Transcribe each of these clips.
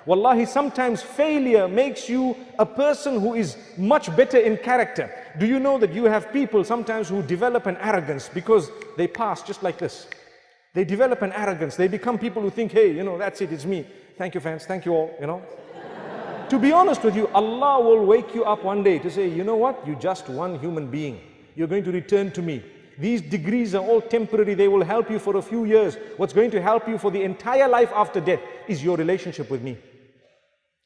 Wallahi, sometimes failure makes you a person who is much better in character. Do you know that you have people sometimes who develop an arrogance because they pass just like this? They develop an arrogance. They become people who think, hey, that's it, it's me. Thank you, fans, thank you all, To be honest with you, Allah will wake you up one day to say, you know what? You're just one human being. You're going to return to me. These degrees are all temporary. They will help you for a few years. What's going to help you for the entire life after death is your relationship with me.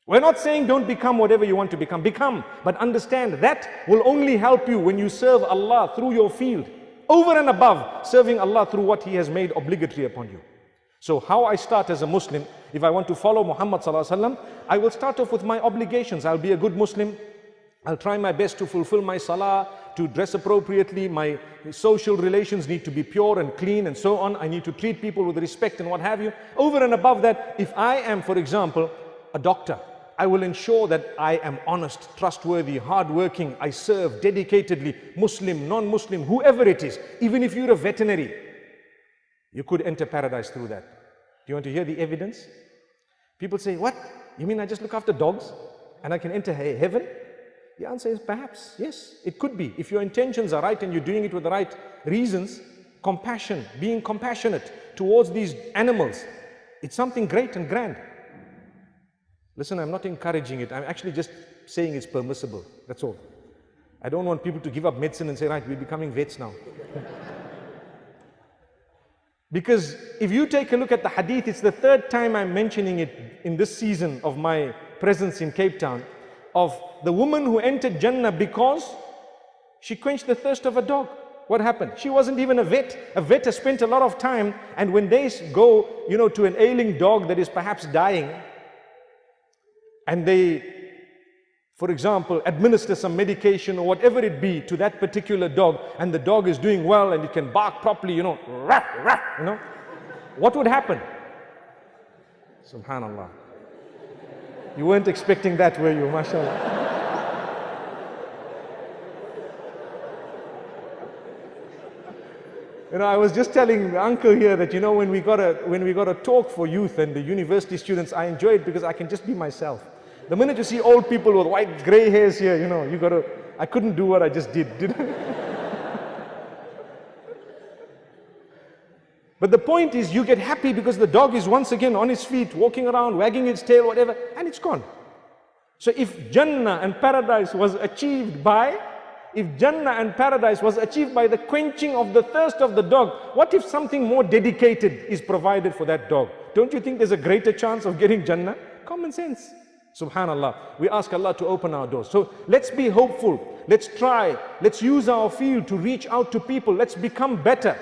We're not saying don't become whatever you want to become. Become, but understand that will only help you when you serve Allah through your field, over and above serving Allah through what He has made obligatory upon you. So how I start as a Muslim, if I want to follow Muhammad sallallahu alaihi wasallam, I will start off with my obligations. I'll be a good Muslim. I'll try my best to fulfill my salah, to dress appropriately. My social relations need to be pure and clean and so on. I need to treat people with respect and what have you. Over and above that, if I am, for example, a doctor, I will ensure that I am honest, trustworthy, hardworking. I serve dedicatedly, Muslim, non-Muslim, whoever it is. Even if you're a veterinary, you could enter paradise through that. Do you want to hear the evidence? People say, what? You mean I just look after dogs and I can enter heaven? The answer is perhaps, yes, it could be. If your intentions are right and you're doing it with the right reasons, compassion, being compassionate towards these animals, it's something great and grand. Listen, I'm not encouraging it. I'm actually just saying it's permissible. That's all. I don't want people to give up medicine and say, right, we're becoming vets now. Because if you take a look at the hadith, it's the third time I'm mentioning it in this season of my presence in Cape Town, of the woman who entered Jannah because she quenched the thirst of a dog. What happened? She wasn't even a vet. A vet has spent a lot of time, and when they go, to an ailing dog that is perhaps dying, and they, for example, administer some medication or whatever it be to that particular dog, and the dog is doing well and it can bark properly, rah, rah, what would happen? Subhanallah. You weren't expecting that, were you? MashaAllah. I was just telling the uncle here that, when we got a talk for youth and the university students, I enjoy it because I can just be myself. The minute you see old people with white gray hairs here, I couldn't do what I just did I? But the point is, you get happy because the dog is once again on his feet, walking around, wagging its tail, whatever, and it's gone. So if Jannah and paradise was achieved by the quenching of the thirst of the dog, what if something more dedicated is provided for that dog? Don't you think there's a greater chance of getting Jannah? Common sense. Subhanallah. We ask Allah to open our doors. So let's be hopeful. Let's try. Let's use our field to reach out to people. Let's become better.